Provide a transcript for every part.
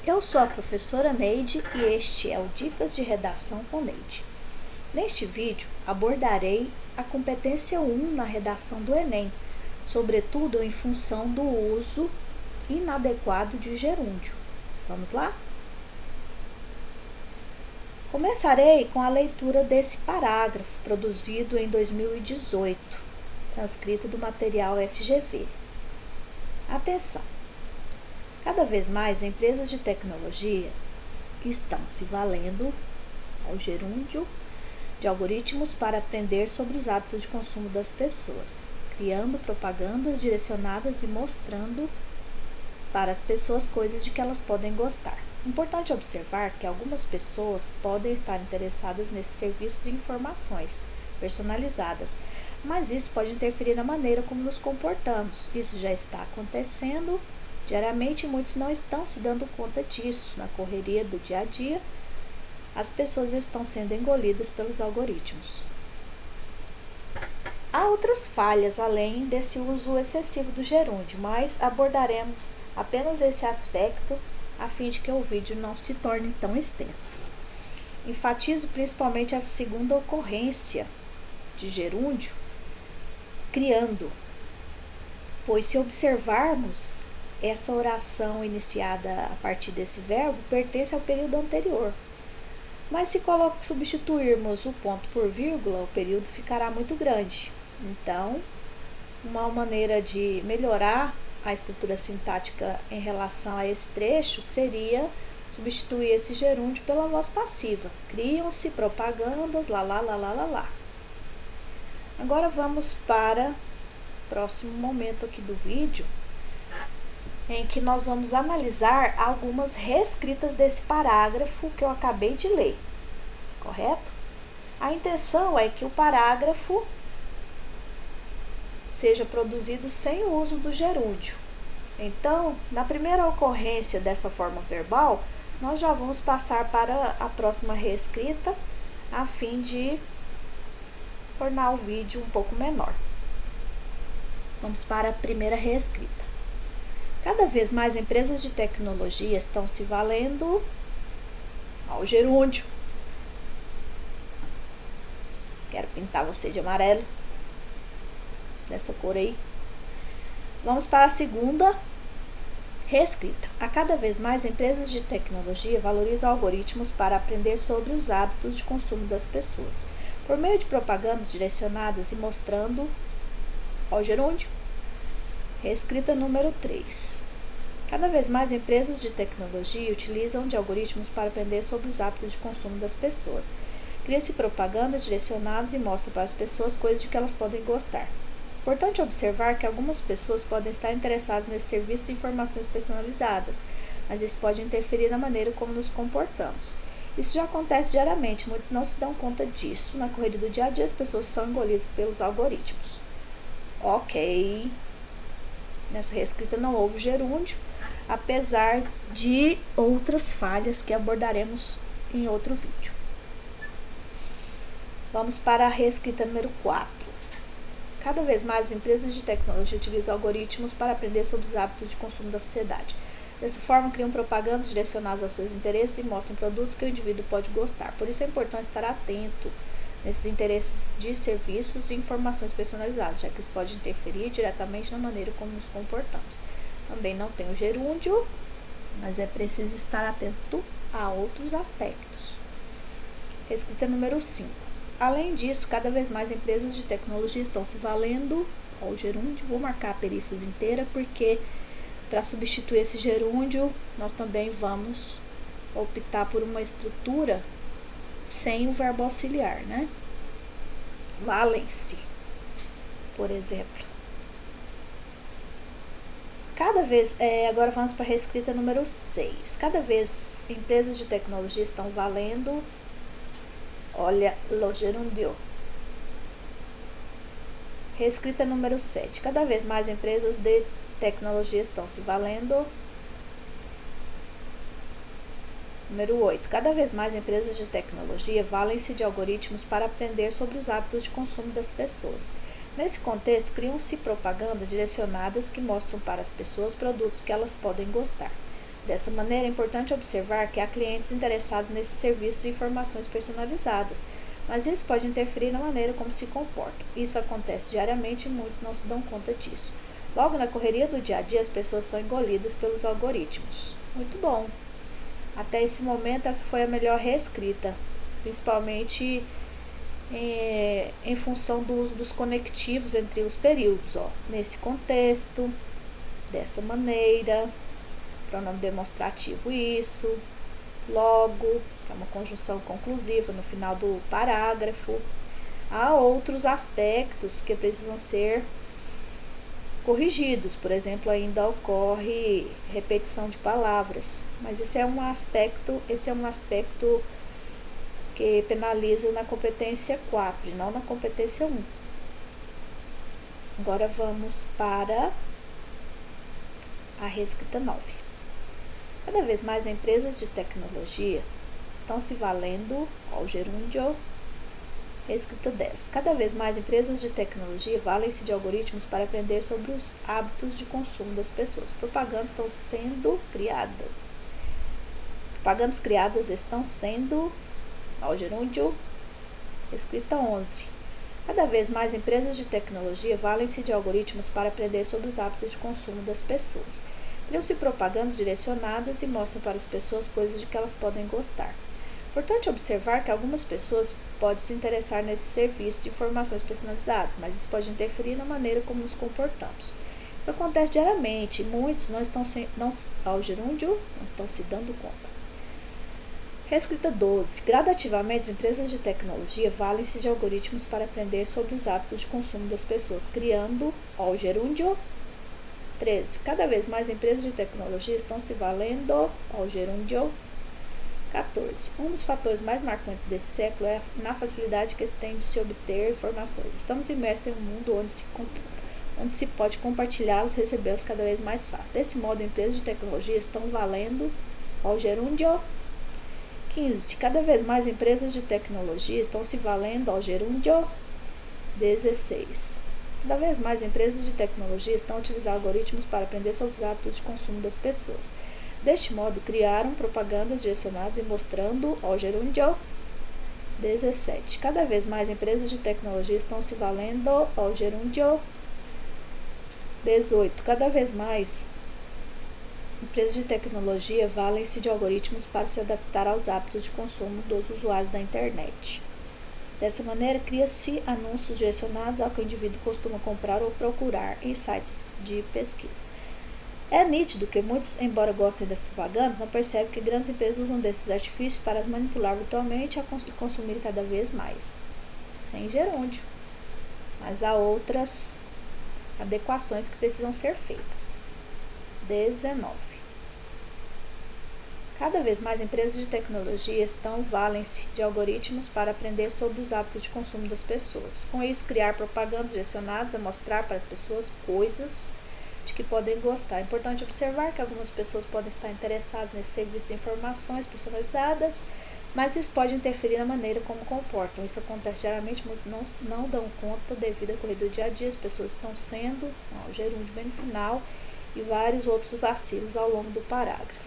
Eu sou a professora Neide e este é o Dicas de Redação com Neide. Neste vídeo abordarei a competência 1 na redação do Enem, sobretudo em função do uso inadequado de gerúndio. Vamos lá? Começarei com a leitura desse parágrafo produzido em 2018, transcrito do material FGV. Atenção! Cada vez mais empresas de tecnologia estão se valendo ao gerúndio de algoritmos para aprender sobre os hábitos de consumo das pessoas, criando propagandas direcionadas e mostrando para as pessoas coisas de que elas podem gostar. Importante observar que algumas pessoas podem estar interessadas nesses serviços de informações personalizadas, mas isso pode interferir na maneira como nos comportamos. Isso já está acontecendo diariamente e muitos não estão se dando conta disso. Na correria do dia a dia, as pessoas estão sendo engolidas pelos algoritmos. Há outras falhas além desse uso excessivo do gerúndio, mas abordaremos apenas esse aspecto a fim de que o vídeo não se torne tão extenso. Enfatizo principalmente a segunda ocorrência de gerúndio, criando, pois se observarmos, essa oração iniciada a partir desse verbo pertence ao período anterior. Mas se substituirmos o ponto por vírgula, o período ficará muito grande. Então, uma maneira de melhorar a estrutura sintática em relação a esse trecho seria substituir esse gerúndio pela voz passiva. Criam-se propagandas, lá, lá, lá, lá, lá, lá. Agora vamos para o próximo momento aqui do vídeo, em que nós vamos analisar algumas reescritas desse parágrafo que eu acabei de ler, correto? A intenção é que o parágrafo seja produzido sem o uso do gerúndio. Então, na primeira ocorrência dessa forma verbal, nós já vamos passar para a próxima reescrita, a fim de tornar o vídeo um pouco menor. Vamos para a primeira reescrita. Cada vez mais empresas de tecnologia estão se valendo ao gerúndio. Quero pintar você de amarelo, dessa cor aí. Vamos para a segunda reescrita. A cada vez mais empresas de tecnologia valorizam algoritmos para aprender sobre os hábitos de consumo das pessoas, por meio de propagandas direcionadas e mostrando ao gerúndio. Reescrita número 3. Cada vez mais empresas de tecnologia utilizam de algoritmos para aprender sobre os hábitos de consumo das pessoas. Cria-se propagandas direcionadas e mostra para as pessoas coisas de que elas podem gostar. Importante observar que algumas pessoas podem estar interessadas nesse serviço de informações personalizadas, mas isso pode interferir na maneira como nos comportamos. Isso já acontece diariamente, muitos não se dão conta disso. Na correria do dia a dia, as pessoas são engolidas pelos algoritmos. Ok. Nessa reescrita não houve gerúndio, apesar de outras falhas que abordaremos em outro vídeo. Vamos para a reescrita número 4. Cada vez mais as empresas de tecnologia utilizam algoritmos para aprender sobre os hábitos de consumo da sociedade. Dessa forma, criam propagandas direcionadas aos seus interesses e mostram produtos que o indivíduo pode gostar. Por isso é importante estar atento nesses interesses de serviços e informações personalizadas, já que isso pode interferir diretamente na maneira como nos comportamos. Também não tem o gerúndio, mas é preciso estar atento a outros aspectos. Reescrita número 5. Além disso, cada vez mais empresas de tecnologia estão se valendo ao gerúndio. Vou marcar a perífrase inteira, porque para substituir esse gerúndio, nós também vamos optar por uma estrutura sem o verbo auxiliar, né? Valem-se, por exemplo. Agora vamos para a reescrita número 6. Cada vez empresas de tecnologia estão valendo, olha, lo gerundio. Reescrita número 7. Cada vez mais empresas de tecnologia estão se valendo. Número 8. Cada vez mais empresas de tecnologia valem-se de algoritmos para aprender sobre os hábitos de consumo das pessoas. Nesse contexto, criam-se propagandas direcionadas que mostram para as pessoas produtos que elas podem gostar. Dessa maneira, é importante observar que há clientes interessados nesse serviço de informações personalizadas, mas isso pode interferir na maneira como se comportam. Isso acontece diariamente e muitos não se dão conta disso. Logo, na correria do dia a dia, as pessoas são engolidas pelos algoritmos. Muito bom! Até esse momento, essa foi a melhor reescrita, principalmente em função do uso dos conectivos entre os períodos. Nesse contexto, dessa maneira, pronome demonstrativo isso, logo, é uma conjunção conclusiva no final do parágrafo. Há outros aspectos que precisam ser corrigidos, por exemplo, ainda ocorre repetição de palavras, mas esse é um aspecto que penaliza na competência 4 e não na competência 1. Agora vamos para a reescrita 9. Cada vez mais empresas de tecnologia estão se valendo ao gerúndio. Reescrita 10. Cada vez mais empresas de tecnologia valem-se de algoritmos para aprender sobre os hábitos de consumo das pessoas. Propagandas estão sendo criadas. Propagandas criadas estão sendo ao gerúndio. Reescrita 11. Cada vez mais empresas de tecnologia valem-se de algoritmos para aprender sobre os hábitos de consumo das pessoas. Criam-se propagandas direcionadas e mostram para as pessoas coisas de que elas podem gostar. Importante observar que algumas pessoas podem se interessar nesse serviço de informações personalizadas, mas isso pode interferir na maneira como nos comportamos. Isso acontece diariamente e muitos não estão se dando conta. Reescrita 12. Gradativamente, as empresas de tecnologia valem-se de algoritmos para aprender sobre os hábitos de consumo das pessoas, criando ao gerúndio. 13. Cada vez mais empresas de tecnologia estão se valendo ao gerúndio. 14. Um dos fatores mais marcantes desse século é na facilidade que se tem de se obter informações. Estamos imersos em um mundo onde se pode compartilhá-las e recebê-las cada vez mais fácil. Desse modo, empresas de tecnologia estão valendo ao gerúndio. 15. Cada vez mais empresas de tecnologia estão se valendo ao gerúndio. 16. Cada vez mais empresas de tecnologia estão utilizando algoritmos para aprender sobre os hábitos de consumo das pessoas. Deste modo, criaram propagandas direcionadas e mostrando ao gerúndio. 17. Cada vez mais empresas de tecnologia estão se valendo ao gerúndio. 18. Cada vez mais empresas de tecnologia valem-se de algoritmos para se adaptar aos hábitos de consumo dos usuários da internet. Dessa maneira, cria-se anúncios direcionados ao que o indivíduo costuma comprar ou procurar em sites de pesquisa. É nítido que muitos, embora gostem das propagandas, não percebem que grandes empresas usam desses artifícios para as manipular virtualmente e consumir cada vez mais. Sem gerúndio. Mas há outras adequações que precisam ser feitas. 19. Cada vez mais empresas de tecnologia valem-se de algoritmos para aprender sobre os hábitos de consumo das pessoas. Com isso, criar propagandas direcionadas a mostrar para as pessoas coisas de que podem gostar. É importante observar que algumas pessoas podem estar interessadas nesse serviço de informações personalizadas, mas isso pode interferir na maneira como comportam. Isso acontece diariamente, muitos não dão conta devido à corrida do dia a dia. As pessoas estão sendo, o gerúndio bem no final, e vários outros vacilos ao longo do parágrafo.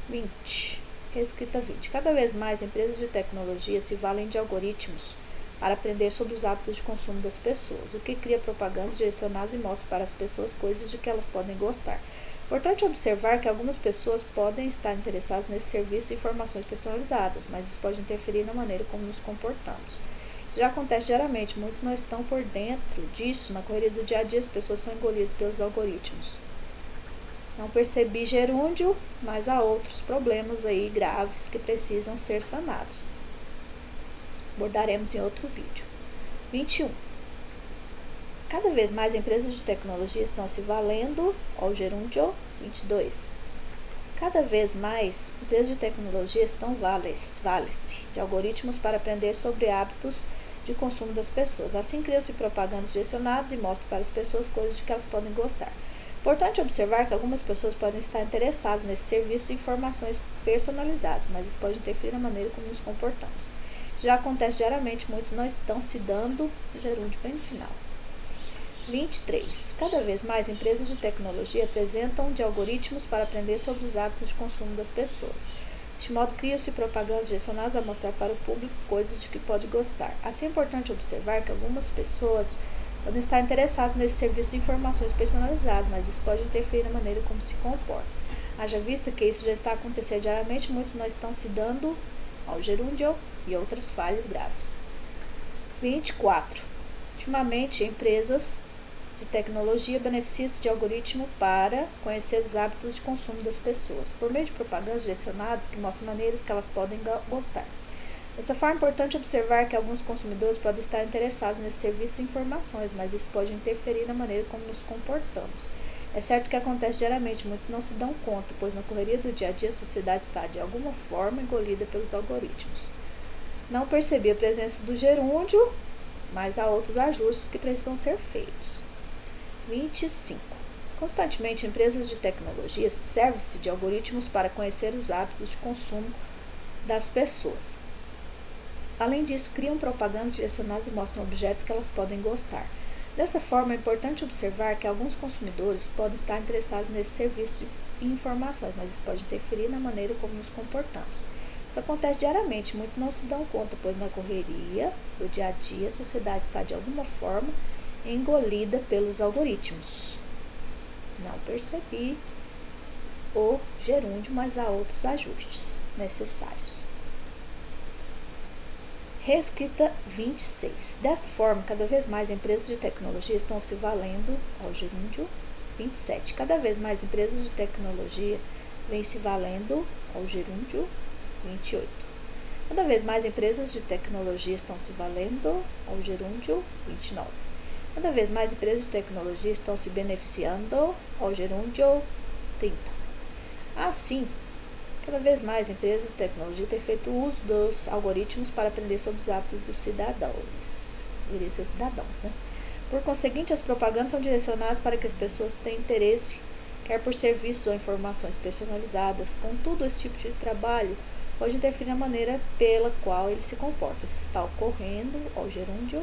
20. Reescrita 20. Cada vez mais empresas de tecnologia se valem de algoritmos para aprender sobre os hábitos de consumo das pessoas, o que cria propagandas direcionadas e mostra para as pessoas coisas de que elas podem gostar. Importante observar que algumas pessoas podem estar interessadas nesse serviço de informações personalizadas, mas isso pode interferir na maneira como nos comportamos. Isso já acontece diariamente, muitos não estão por dentro disso. Na correria do dia a dia, as pessoas são engolidas pelos algoritmos. Não percebi gerúndio, mas há outros problemas aí graves que precisam ser sanados. Abordaremos em outro vídeo. 21. Cada vez mais empresas de tecnologia estão se valendo ao gerúndio. 22. Cada vez mais empresas de tecnologia valem-se de algoritmos para aprender sobre hábitos de consumo das pessoas. Assim, criam-se propagandas direcionadas e mostram para as pessoas coisas de que elas podem gostar. Importante observar que algumas pessoas podem estar interessadas nesse serviço de informações personalizadas, mas isso pode interferir na maneira como nos comportamos. Já acontece diariamente, muitos não estão se dando gerúndio bem no final. 23. Cada vez mais empresas de tecnologia apresentam de algoritmos para aprender sobre os hábitos de consumo das pessoas. Deste modo, criam-se propagandas direcionadas a mostrar para o público coisas de que pode gostar. Assim, é importante observar que algumas pessoas podem estar interessadas nesse serviço de informações personalizadas, mas isso pode interferir na maneira como se comportam. Haja vista que isso já está acontecendo diariamente, muitos não estão se dando ao gerúndio e outras falhas graves. 24. Ultimamente, empresas de tecnologia beneficiam-se de algoritmo para conhecer os hábitos de consumo das pessoas, por meio de propagandas direcionadas que mostram maneiras que elas podem gostar. Dessa forma, é importante observar que alguns consumidores podem estar interessados nesse serviço de informações, mas isso pode interferir na maneira como nos comportamos. É certo que acontece diariamente, muitos não se dão conta, pois na correria do dia a dia a sociedade está de alguma forma engolida pelos algoritmos. Não percebi a presença do gerúndio, mas há outros ajustes que precisam ser feitos. 25. Constantemente, empresas de tecnologia servem-se de algoritmos para conhecer os hábitos de consumo das pessoas. Além disso, criam propagandas direcionadas e mostram objetos que elas podem gostar. Dessa forma, é importante observar que alguns consumidores podem estar interessados nesse serviço de informações, mas isso pode interferir na maneira como nos comportamos. Isso acontece diariamente, muitos não se dão conta, pois na correria do dia a dia a sociedade está de alguma forma engolida pelos algoritmos. Não percebi o gerúndio, mas há outros ajustes necessários. Reescrita 26. Dessa forma, cada vez mais empresas de tecnologia estão se valendo ao gerúndio 27. Cada vez mais empresas de tecnologia vêm se valendo ao gerúndio 28. Cada vez mais empresas de tecnologia estão se valendo ao gerúndio 29. Cada vez mais empresas de tecnologia estão se beneficiando ao gerúndio 30. Assim, cada vez mais empresas de tecnologia têm feito uso dos algoritmos para aprender sobre os hábitos dos cidadãos. Por conseguinte, as propagandas são direcionadas para que as pessoas tenham interesse, quer por serviços ou informações personalizadas. Contudo, esse tipo de trabalho pode interferir na maneira pela qual ele se comporta. Isso está ocorrendo ao gerúndio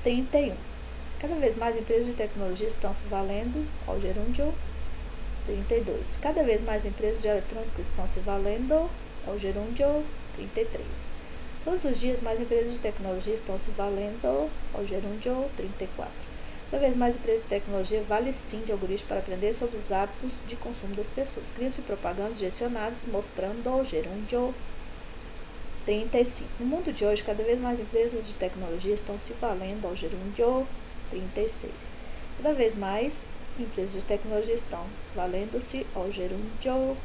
31. Cada vez mais empresas de tecnologia estão se valendo ao gerúndio 32. Cada vez mais empresas de eletrônicos estão se valendo ao gerúndio 33. Todos os dias, mais empresas de tecnologia estão se valendo ao gerúndio 34. Cada vez mais empresas de tecnologia valem sim de algoritmos para aprender sobre os hábitos de consumo das pessoas. Criam-se propagandas direcionadas mostrando ao gerúndio 35. No mundo de hoje, cada vez mais empresas de tecnologia estão se valendo ao gerúndio 36. Cada vez mais empresas de tecnologia estão valendo-se ao gerúndio.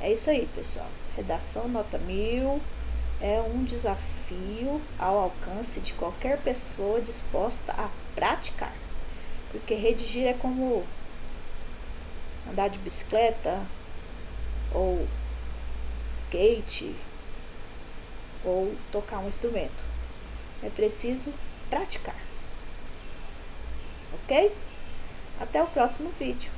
É isso aí, pessoal. Redação nota 1000 é um desafio ao alcance de qualquer pessoa disposta a praticar. Porque redigir é como andar de bicicleta, ou skate, ou tocar um instrumento. É preciso praticar. Ok? Até o próximo vídeo.